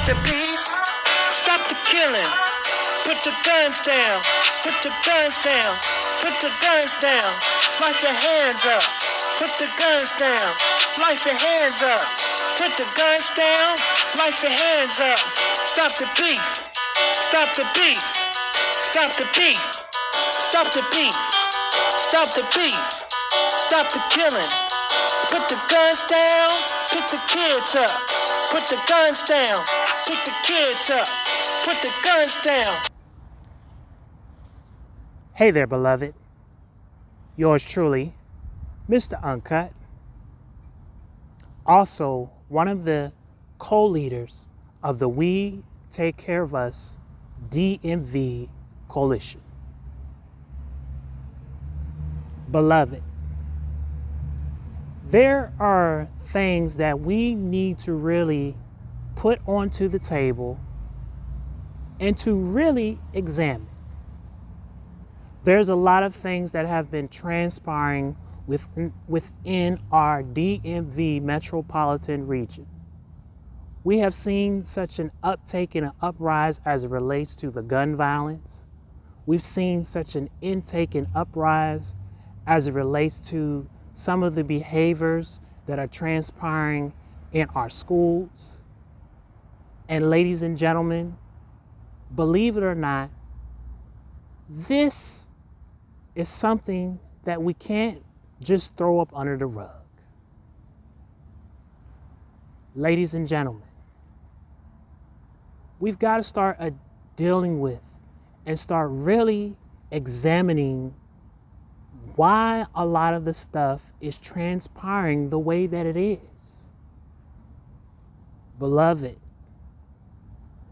the beef, stop the killing. Put the guns down, put the guns down, put the guns down. Light your hands up, put the guns down. Light your hands up, put the guns down. Light your hands up. Stop the beef, stop the beef, stop the beef, stop the beef, stop the beef, stop the killing. Put the guns down, put the kids up. Put the guns down, put the kids up. Put the guns down. Hey there, beloved. Yours truly, Mr. Uncut. Also, one of the co-leaders of the We Take Care of Us DMV coalition. Beloved, there are things that we need to really put onto the table and to really examine. There's a lot of things that have been transpiring within our DMV metropolitan region. We have seen such an uptake and an uprise as it relates to the gun violence. We've seen such an intake and uprise as it relates to some of the behaviors that are transpiring in our schools. And ladies and gentlemen, believe it or not, this is something that we can't just throw up under the rug. Ladies and gentlemen, we've got to start dealing with and start really examining why a lot of the stuff is transpiring the way that it is. Beloved,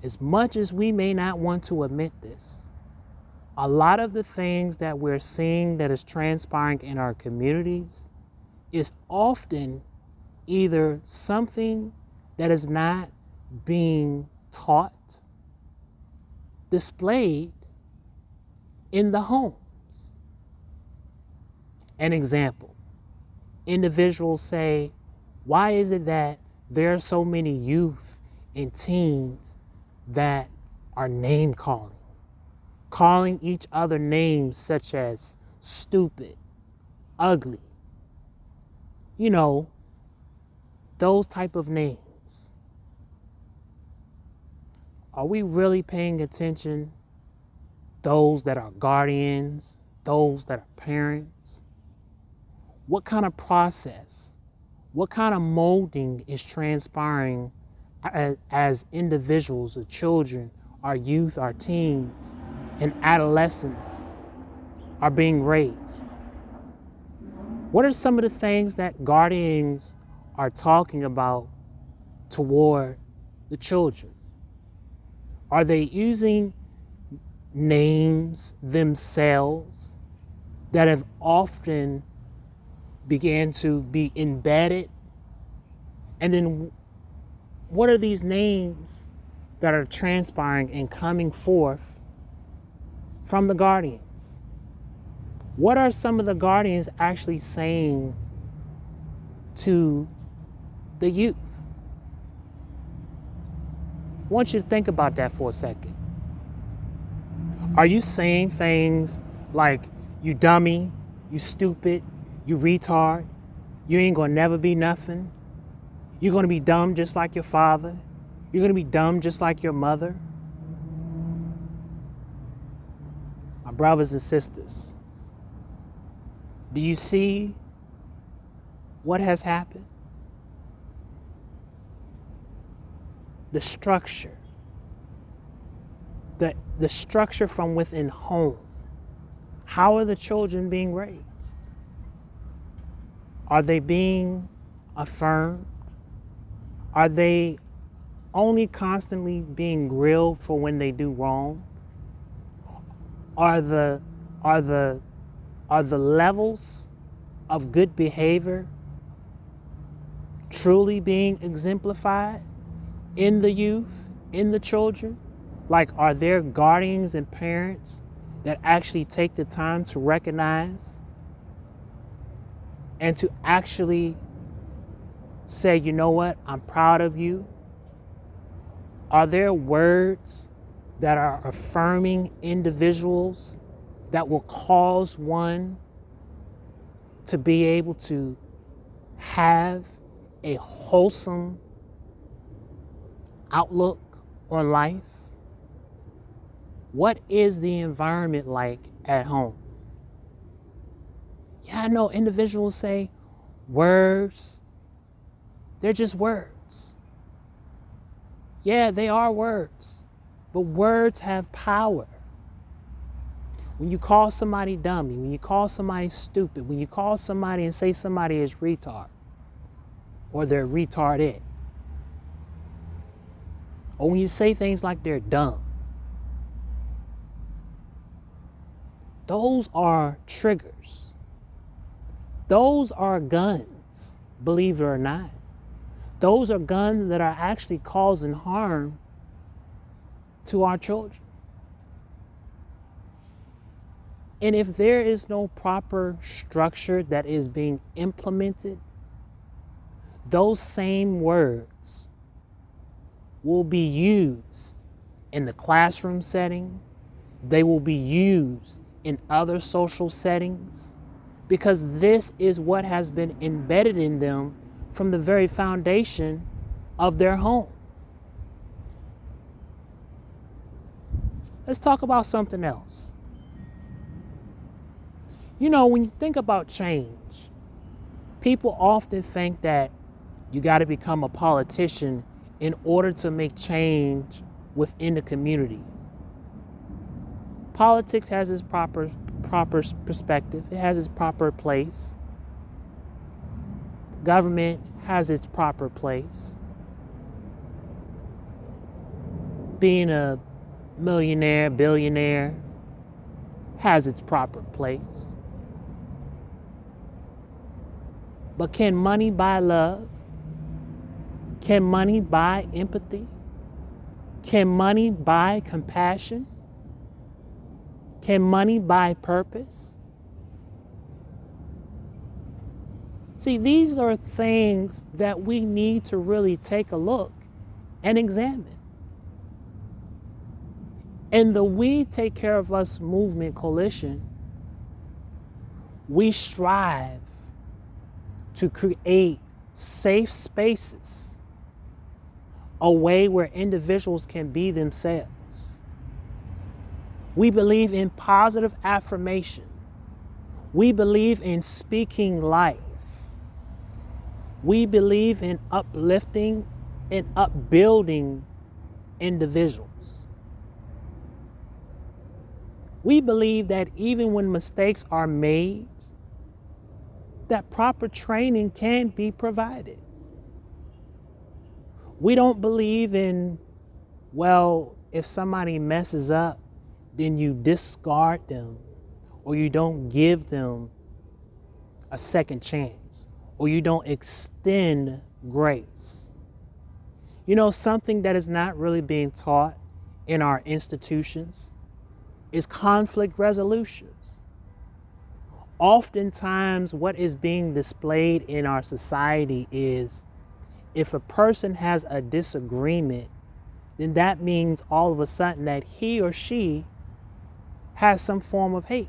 as much as we may not want to admit this, a lot of the things that we're seeing that is transpiring in our communities is often either something that is not being taught, displayed in the homes. An example, individuals say, why is it that there are so many youth and teens that are name calling each other names such as stupid, ugly, those type of names? Are we really paying attention? Those that are guardians, those that are parents? What kind of process, what kind of molding is transpiring as individuals, or children, our youth, our teens, and adolescents are being raised? What are some of the things that guardians are talking about toward the children? Are they using names themselves that have often began to be embedded? And then what are these names that are transpiring and coming forth from the guardians? What are some of the guardians actually saying to the youth? I want you to think about that for a second. Are you saying things like, you dummy, you stupid, you retard, you ain't gonna never be nothing? You're gonna be dumb just like your father? You're gonna be dumb just like your mother? My brothers and sisters, do you see what has happened? The structure, the structure from within home. How are the children being raised? Are they being affirmed? Are they only constantly being grilled for when they do wrong? Are the levels of good behavior truly being exemplified in the youth, in the children? Like, are there guardians and parents that actually take the time to recognize and to actually say, you know what, I'm proud of you? Are there words that are affirming individuals that will cause one to be able to have a wholesome outlook on life? What is the environment like at home? Yeah, I know individuals say words, they're just words. Yeah, they are words, but words have power. When you call somebody dummy, when you call somebody stupid, when you call somebody and say somebody is retard, or they're retarded, or when you say things like they're dumb, those are triggers. Those are guns, believe it or not. Those are guns that are actually causing harm to our children. And if there is no proper structure that is being implemented, those same words will be used in the classroom setting. They will be used in other social settings, because this is what has been embedded in them from the very foundation of their home. Let's talk about something else. You know, when you think about change, people often think that you got to become a politician in order to make change within the community. Politics has its proper perspective. It has its proper place. Government has its proper place. Being a millionaire, billionaire has its proper place. But can money buy love? Can money buy empathy? Can money buy compassion? Can money buy purpose? See, these are things that we need to really take a look and examine. In the We Take Care of Us movement coalition, we strive to create safe spaces, a way where individuals can be themselves. We believe in positive affirmation. We believe in speaking life. We believe in uplifting and upbuilding individuals. We believe that even when mistakes are made, that proper training can be provided. We don't believe in, well, if somebody messes up, then you discard them, or you don't give them a second chance, or you don't extend grace. You know, something that is not really being taught in our institutions is conflict resolutions. Oftentimes, what is being displayed in our society is, if a person has a disagreement, then that means all of a sudden that he or she has some form of hate.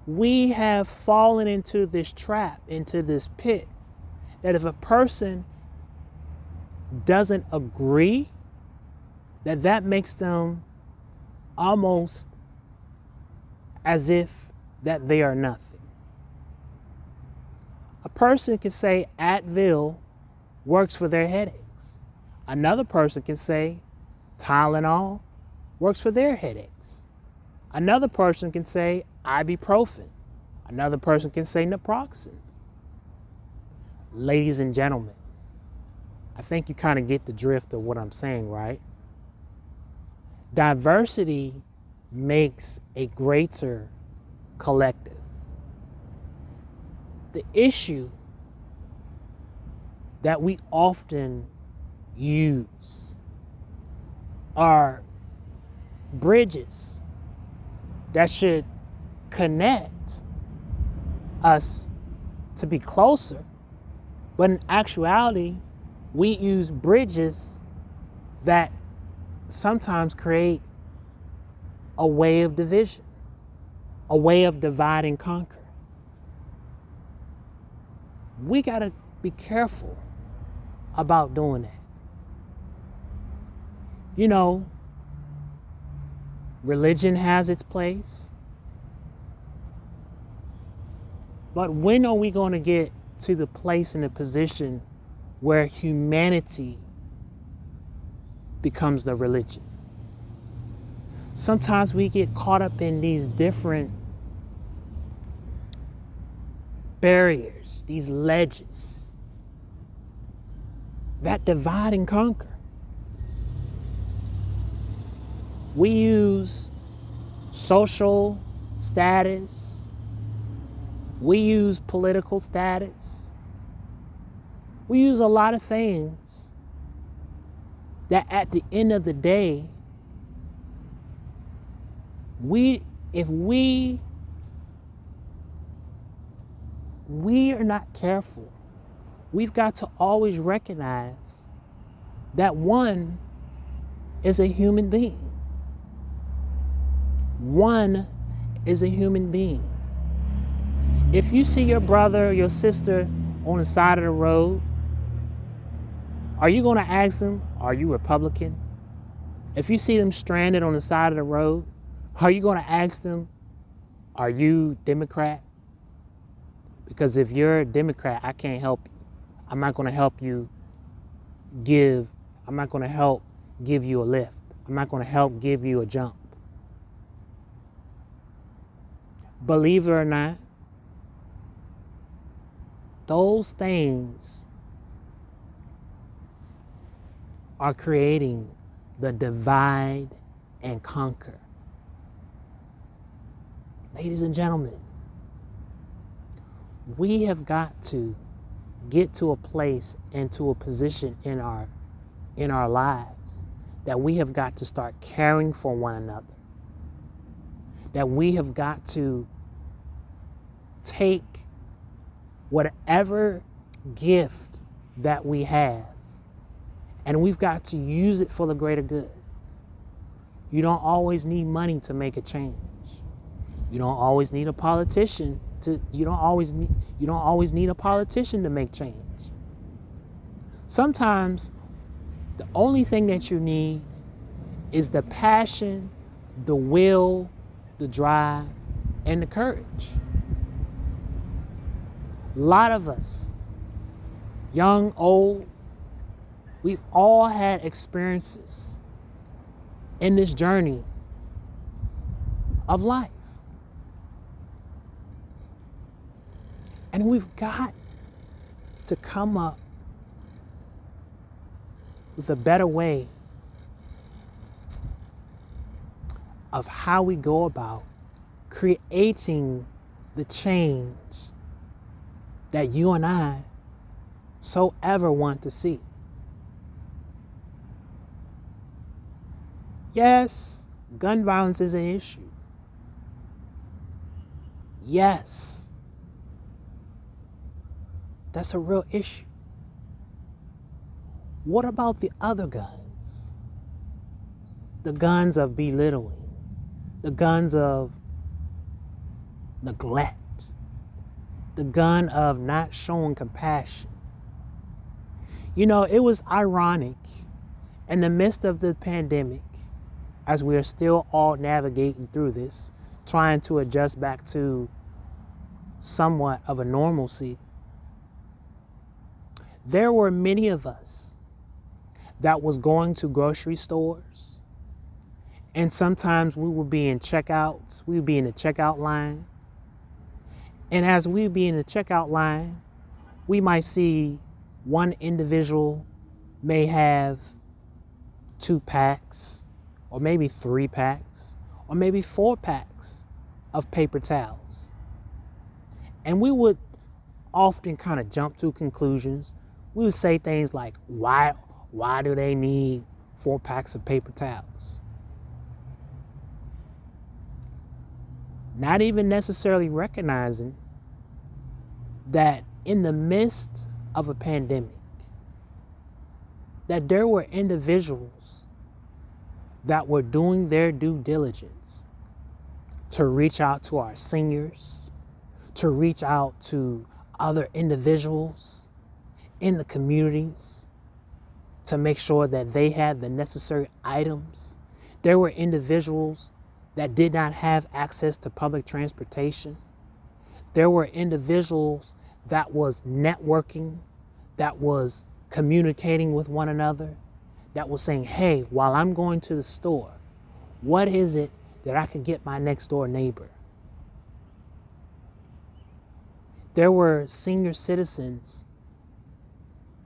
We have fallen into this trap, into this pit, that if a person doesn't agree, that makes them almost as if that they are nothing. A person can say Advil works for their headaches. Another person can say Tylenol works for their headaches. Another person can say ibuprofen. Another person can say naproxen. Ladies and gentlemen, I think you kind of get the drift of what I'm saying, right? Diversity makes a greater collective. The issue that we often use are bridges that should connect us to be closer. But in actuality, we use bridges that sometimes create a way of division, a way of divide and conquer. We got to be careful about doing that. You know, religion has its place. But when are we going to get to the place and the position where humanity becomes the religion? Sometimes we get caught up in these different barriers, these ledges that divide and conquer. We use social status. We use political status. We use a lot of things that at the end of the day, if we are not careful, we've got to always recognize that one is a human being. One is a human being. If you see your brother or your sister on the side of the road, are you going to ask them, are you Republican? If you see them stranded on the side of the road, are you going to ask them, are you Democrat? Because if you're a Democrat, I can't help you. I'm not going to help you I'm not going to help give you a lift. I'm not going to help give you a jump. Believe it or not, those things are creating the divide and conquer. Ladies and gentlemen, we have got to get to a place and to a position in our lives that we have got to start caring for one another. That we have got to take whatever gift that we have and we've got to use it for the greater good. You don't always need money to make a change. You don't always need a politician you don't always need a politician to make change. Sometimes the only thing that you need is the passion, the will, the drive, and the courage. A lot of us, young, old, we've all had experiences in this journey of life. And we've got to come up with a better way of how we go about creating the change that you and I so ever want to see. Yes, gun violence is an issue. Yes, that's a real issue. What about the other guns? The guns of belittling, the guns of neglect, the gun of not showing compassion. You know, it was ironic in the midst of the pandemic, as we are still all navigating through this, trying to adjust back to somewhat of a normalcy, there were many of us that was going to grocery stores, and sometimes we would be in checkouts, we would be in the checkout line. And as we would be in the checkout line, we might see one individual may have 2 packs, or maybe 3 packs, or maybe 4 packs of paper towels. And we would often kind of jump to conclusions. We would say things like, why do they need 4 packs of paper towels? Not even necessarily recognizing that in the midst of a pandemic, that there were individuals that were doing their due diligence to reach out to our seniors, to reach out to other individuals in the communities, to make sure that they had the necessary items. There were individuals that did not have access to public transportation. There were individuals that was networking, that was communicating with one another, that was saying, hey, while I'm going to the store, what is it that I can get my next door neighbor? There were senior citizens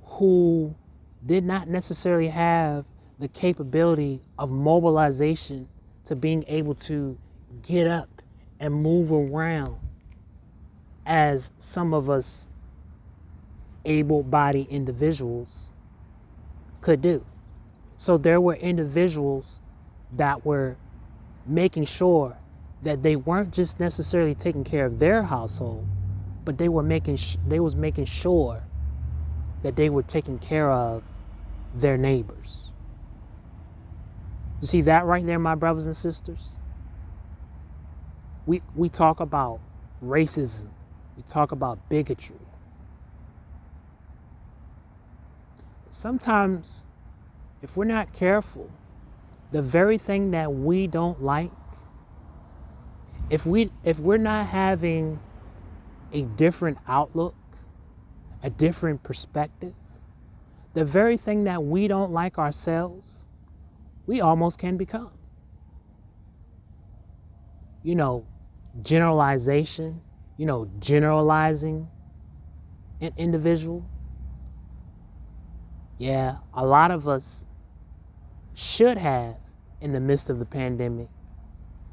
who did not necessarily have the capability of mobilization to being able to get up and move around as some of us able-bodied individuals could do. So there were individuals that were making sure that they weren't just necessarily taking care of their household, but they was making sure that they were taking care of their neighbors. You see that right there, my brothers and sisters? We talk about racism. We talk about bigotry. Sometimes, if we're not careful, the very thing that we don't like, if we're not having a different outlook, a different perspective, the very thing that we don't like ourselves, we almost can become. Generalization, generalizing an individual. Yeah, a lot of us should have, in the midst of the pandemic,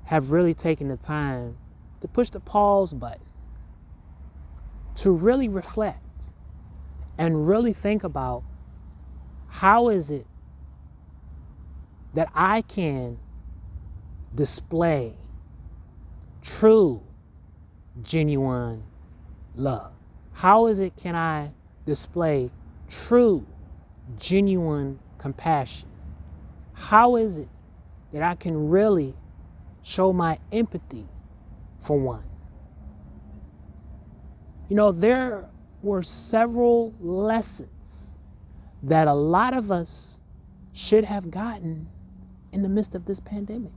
have really taken the time to push the pause button, to really reflect and really think about how is it that I can display true, genuine love? How is it can I display true, genuine compassion? How is it that I can really show my empathy for one? There were several lessons that a lot of us should have gotten in the midst of this pandemic.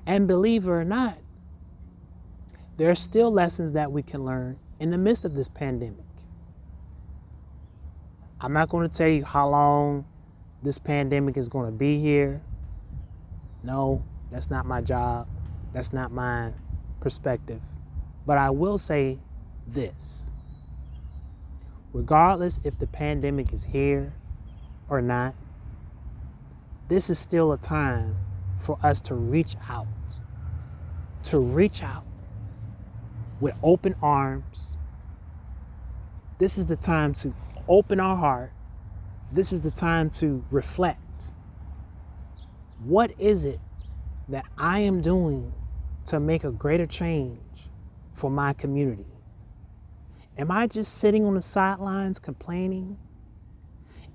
And believe it or not, there are still lessons that we can learn in the midst of this pandemic. I'm not going to tell you how long this pandemic is going to be here. No, that's not my job. That's not my perspective. But I will say this. Regardless if the pandemic is here or not, this is still a time for us to reach out with open arms. This is the time to open our heart. This is the time to reflect. What is it that I am doing to make a greater change for my community? Am I just sitting on the sidelines complaining?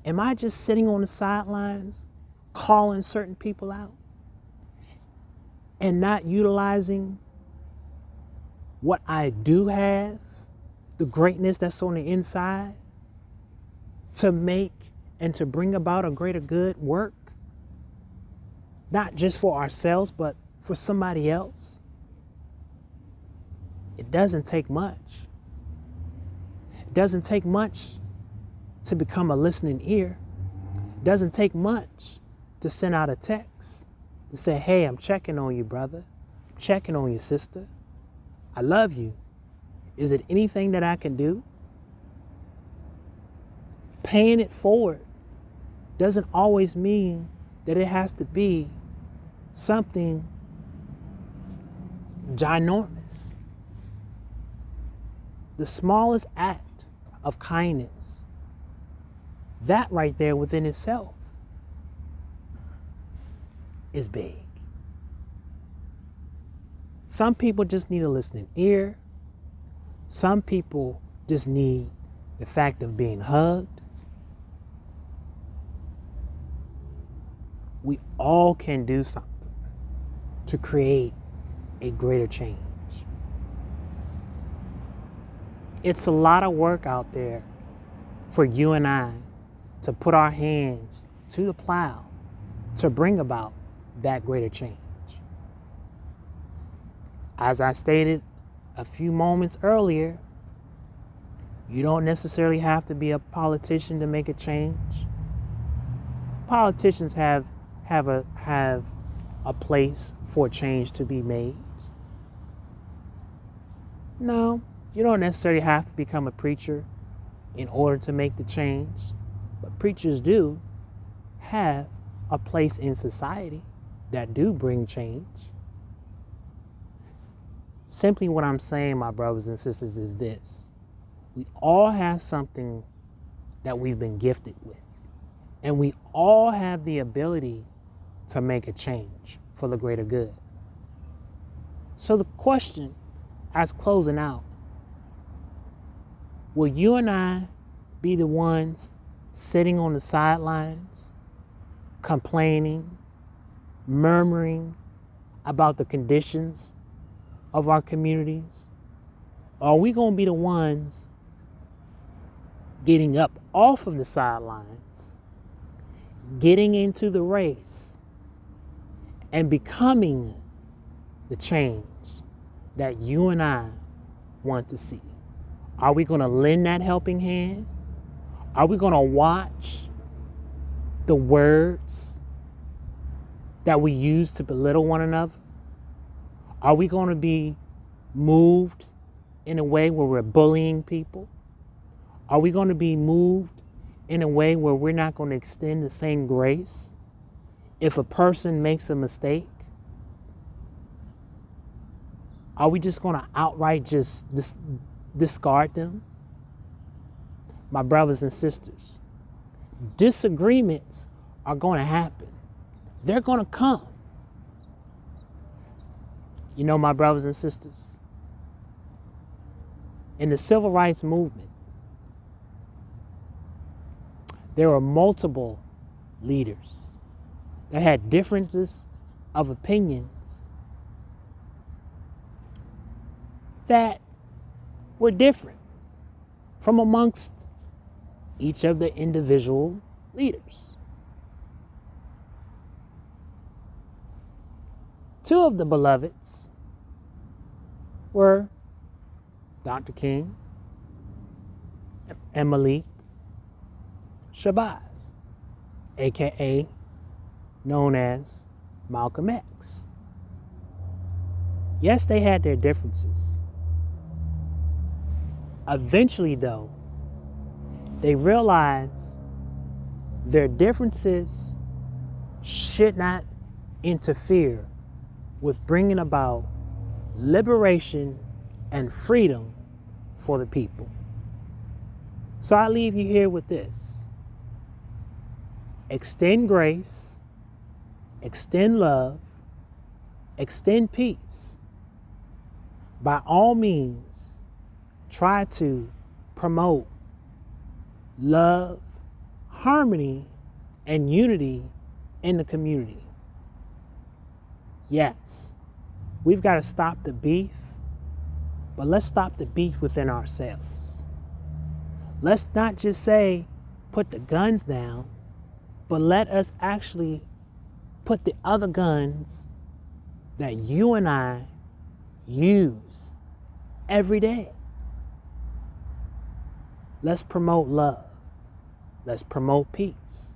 Am I just sitting on the sidelines calling certain people out and not utilizing what I do have, the greatness that's on the inside, to make and to bring about a greater good work? Not just for ourselves, but for somebody else, it doesn't take much. It doesn't take much to become a listening ear. It doesn't take much to send out a text to say, hey, I'm checking on you, brother. I'm checking on you, sister. I love you. Is it anything that I can do? Paying it forward doesn't always mean that it has to be something ginormous. The smallest act of kindness, that right there within itself is big. Some people just need a listening ear. Some people just need the fact of being hugged. We all can do something to create a greater change. It's a lot of work out there for you and I to put our hands to the plow to bring about that greater change. As I stated a few moments earlier, you don't necessarily have to be a politician to make a change. Politicians have a place for change to be made. No, you don't necessarily have to become a preacher in order to make the change, but preachers do have a place in society that do bring change. Simply what I'm saying, my brothers and sisters, is this. We all have something that we've been gifted with, and we all have the ability to make a change for the greater good. So the question, as closing out, will you and I be the ones sitting on the sidelines, complaining, murmuring about the conditions of our communities? Or are we going to be the ones getting up off of the sidelines, getting into the race, and becoming the change that you and I want to see? Are we going to lend that helping hand? Are we going to watch the words that we use to belittle one another? Are we going to be moved in a way where we're bullying people? Are we going to be moved in a way where we're not going to extend the same grace if a person makes a mistake? Are we just going to outright just discard them? My brothers and sisters, disagreements are going to happen. They're going to come. You know, my brothers and sisters, in the civil rights movement, there were multiple leaders that had differences of opinions that were different from amongst each of the individual leaders. Two of the beloveds were Dr. King and Malik Shabazz, aka known as Malcolm X. Yes, they had their differences. Eventually, though, they realized their differences should not interfere with bringing about liberation and freedom for the people. So I leave you here with this. Extend grace, extend love, extend peace. By all means, try to promote love, harmony, and unity in the community. Yes, we've got to stop the beef, but let's stop the beef within ourselves. Let's not just say, put the guns down, but let us actually put the other guns that you and I use every day. Let's promote love. Let's promote peace.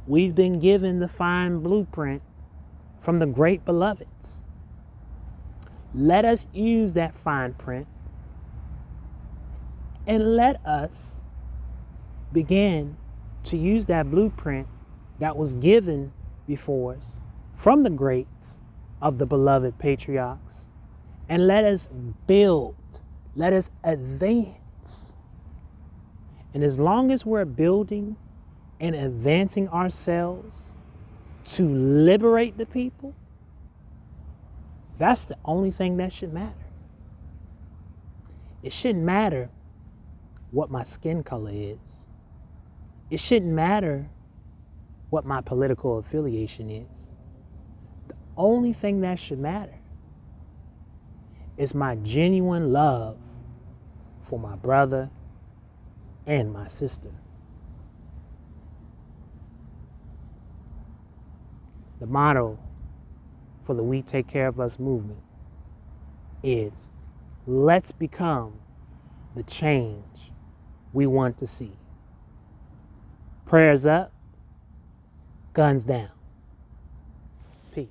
We've been given the fine blueprint from the great beloveds. Let us use that fine print and let us begin to use that blueprint that was given before us from the greats of the beloved patriarchs, and let us build, let us advance. And as long as we're building and advancing ourselves to liberate the people, that's the only thing that should matter. It shouldn't matter what my skin color is. It shouldn't matter what my political affiliation is. The only thing that should matter is my genuine love for my brother and my sister. The motto for the We Take Care of Us movement is, let's become the change we want to see. Prayers up, guns down. Peace.